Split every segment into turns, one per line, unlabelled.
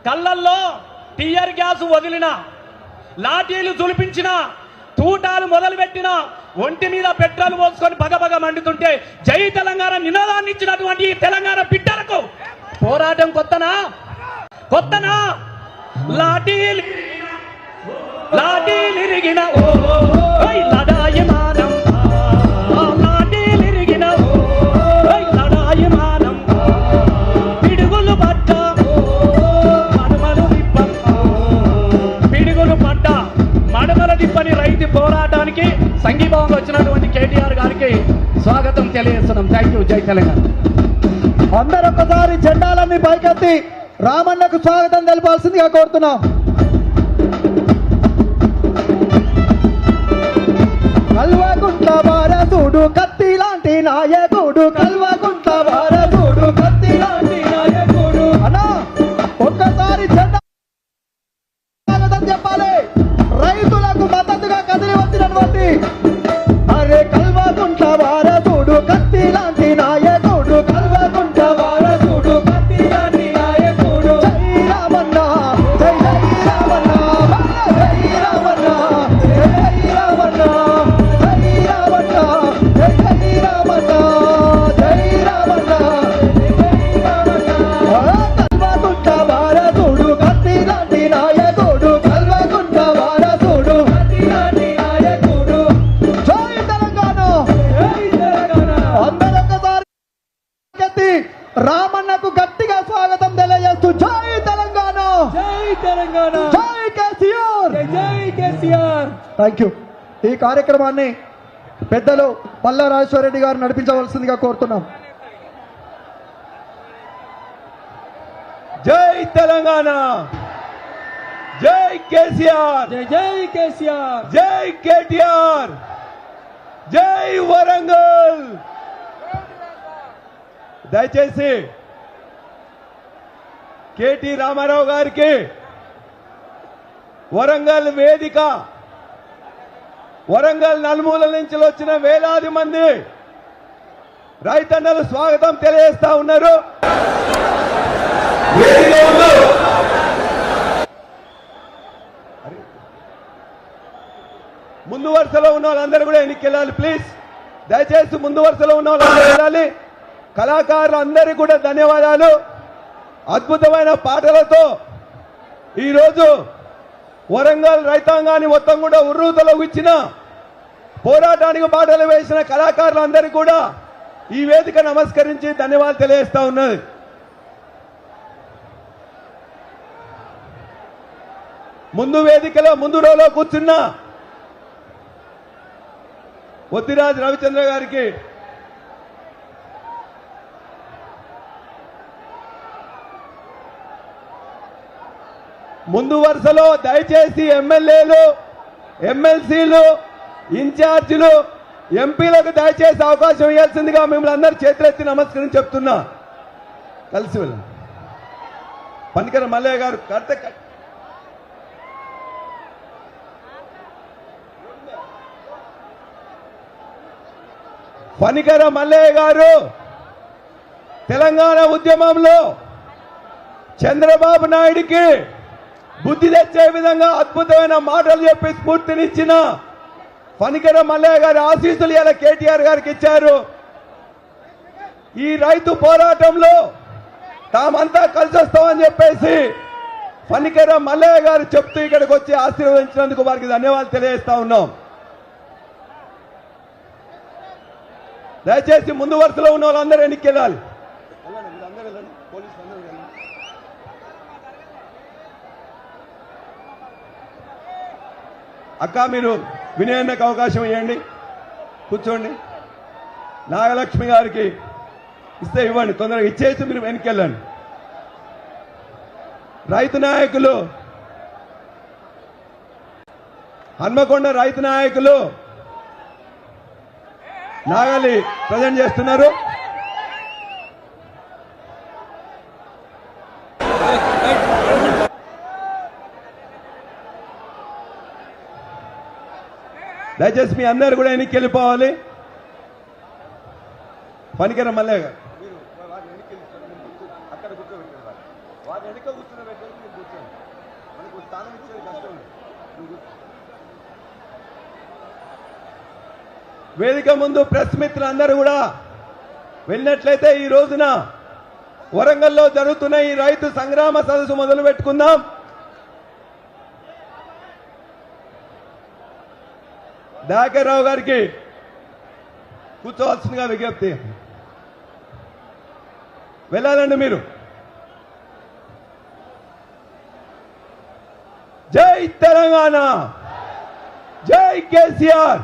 కళ్ళల్లో tear gas వదిలిన, లాఠీలు తులిపించిన, తూటాలు మొదలుపెట్టిన, ఒంటి మీద పెట్రోల్ పోసుకొని బగబగ మండుతుంటే జై తెలంగాణ నినాదాన్ని ఇచ్చినటువంటి తెలంగాణ బిడ్డలకు పోరాటం కొత్తనా? లాఠీలిరిగిన లడాయమానం, లాఠీలిరిగిన లడాయమానం, పిడుగులు పడ్డ మడమలు దిప్ప, పిడుగులు పడ్డ మడమల దిప్పని రైతు పోరాటానికి సంఘీభావంగా వచ్చినటువంటి కేటీఆర్ గారికి స్వాగతం తెలియజేస్తున్నాం. Thank you. జై తెలంగాణ.
అందరొక్కసారి జెండాలన్నీ పైకెత్తి రామన్నకు స్వాగతం తెలపాల్సిందిగా కోరుతున్నాం. కల్వకుంట్ల వారసుడు కత్తి లాంటి నాయకుడు, కల్వకుంట్ల వారసుడు కత్తి లాంటి నాయకుడు అన్నా ఒక్కసారి జెండా స్వాగతం చెప్పాలి. రైతులకు మద్దతుగా కదిలి వచ్చినటువంటి అరే కల్వకుంట్ల వారసుడు కత్తి లాంటి నాయకుడు, కల్వకుంట్ల వారసుడు కత్తి లాంటి నాయకుడు. జై రామన్న, జై జై రామన్న, జై రామన్న, జై రామన్న, జై రామన్న, జై జై రామన్న, జై రామన్న, కల్వకుంట్ల వారసుడు కత్తి లాంటి నాయకుడు, కల్వకుంట్ల వారసుడు కత్తి లాంటి నాయకుడు. జై తెలంగాణ. అందరొక్కసారి రామన్నకు గట్టిగా స్వాగతం తెలియజేస్తూ జై తెలంగాణ, జై తెలంగాణ, జై కేసీఆర్, జై కేసీఆర్. Thank you. ఈ కార్యక్రమాన్ని పెద్దలు పల్లా రాజేశ్వరరెడ్డి గారు నడిపించవలసిందిగా కోరుతున్నాం.
జై తెలంగాణ, జై కేసీఆర్,
జై జై కేసీఆర్,
జై కేటీఆర్, జై వరంగల్. దయచేసి కేటీ రామారావు గారికి వరంగల్ వేదిక, వరంగల్ నలుమూల నుంచి వచ్చిన వేలాది మంది రైతన్నలు స్వాగతం తెలియజేస్తా ఉన్నారు. ముందు వరుసలో ఉన్న వాళ్ళందరూ కూడా ఎన్నికెళ్ళాలి ప్లీజ్. దయచేసి ముందు వరుసలో ఉన్న వాళ్ళందరూ వెళ్ళాలి. కళాకారులు అందరికీ కూడా ధన్యవాదాలు. అద్భుతమైన పాటలతో ఈరోజు వరంగల్ రైతాంగాన్ని మొత్తం కూడా ఉర్రూతలో ఇచ్చిన, పోరాటానికి బాటలు వేసిన కళాకారులందరికీ కూడా ఈ వేదిక నమస్కరించి ధన్యవాదాలు తెలియజేస్తా ఉన్నది. ముందు వేదికలో ముందు రోలో కూర్చున్న ఒత్తిరాజ్ రవిచంద్ర గారికి, ముందు వరుసలో దయచేసి ఎమ్మెల్యేలు, ఎమ్మెల్సీలు, ఇన్ఛార్జీలు, ఎంపీలకు దయచేసి అవకాశం ఇవ్వాల్సిందిగా మిమ్మల్ని అందరూ చేతులెత్తి నమస్కరించి చెప్తున్నా. కలిసి వెళ్ళండి. పనికర మల్లయ్య గారు పనికర మల్లయ్య గారు తెలంగాణ ఉద్యమంలో చంద్రబాబు నాయుడికి బుద్ధి తెచ్చే విధంగా అద్భుతమైన మాటలు చెప్పి స్ఫూర్తినిచ్చిన పనికర మల్లయ్య గారి ఆశీస్సులు ఇలా కేటీఆర్ గారికి ఇచ్చారు. ఈ రైతు పోరాటంలో తామంతా కలిసి వస్తామని చెప్పేసి పనికర మల్లయ్య గారు చెప్తూ ఇక్కడికి వచ్చి ఆశీర్వదించినందుకు వారికి ధన్యవాదాలు తెలియజేస్తా ఉన్నాం. దయచేసి ముందు వరుసలో ఉన్న వాళ్ళందరూ ఎన్నికెళ్ళాలి. అక్క మీరు వినయన్నకు అవకాశం ఇవ్వండి, కూర్చోండి. నాగలక్ష్మి గారికి ఇస్తే ఇవ్వండి, తొందరగా ఇచ్చేసి మీరు వెనకెళ్ళండి. రైతు నాయకులు, హన్మకొండ రైతు నాయకులు నాగలి ప్రజెంట్ చేస్తున్నారు. దయచేసి మీ అందరు కూడా ఎన్నిక వెళ్ళిపోవాలి. పనికర మల్లయ్య గారు అక్కడ కూర్చోబెట్టారు, వారిని ఎన్నిక కూర్చోబెట్టారు. వేదిక ముందు ప్రెస్ మిత్రులందరూ కూడా వెళ్ళినట్లయితే ఈ రోజున వరంగల్లో జరుగుతున్న ఈ రైతు సంగ్రామ సదస్సు మొదలు పెట్టుకుందాం. దయాకర్రావు గారికి కూర్చోవలసిందిగా విజ్ఞప్తి. వెళ్ళాలండి మీరు. జై తెలంగాణ, జై కేసీఆర్,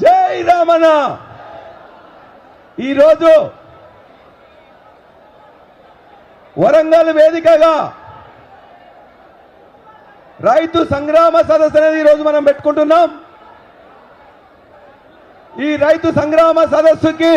జై రామన్న. ఈరోజు వరంగల్ వేదికగా రైతు సంగ్రామ సదస్సు అనేది ఈరోజు మనం పెట్టుకుంటున్నాం. ఈ రైతు సంగ్రామ సదస్సుకి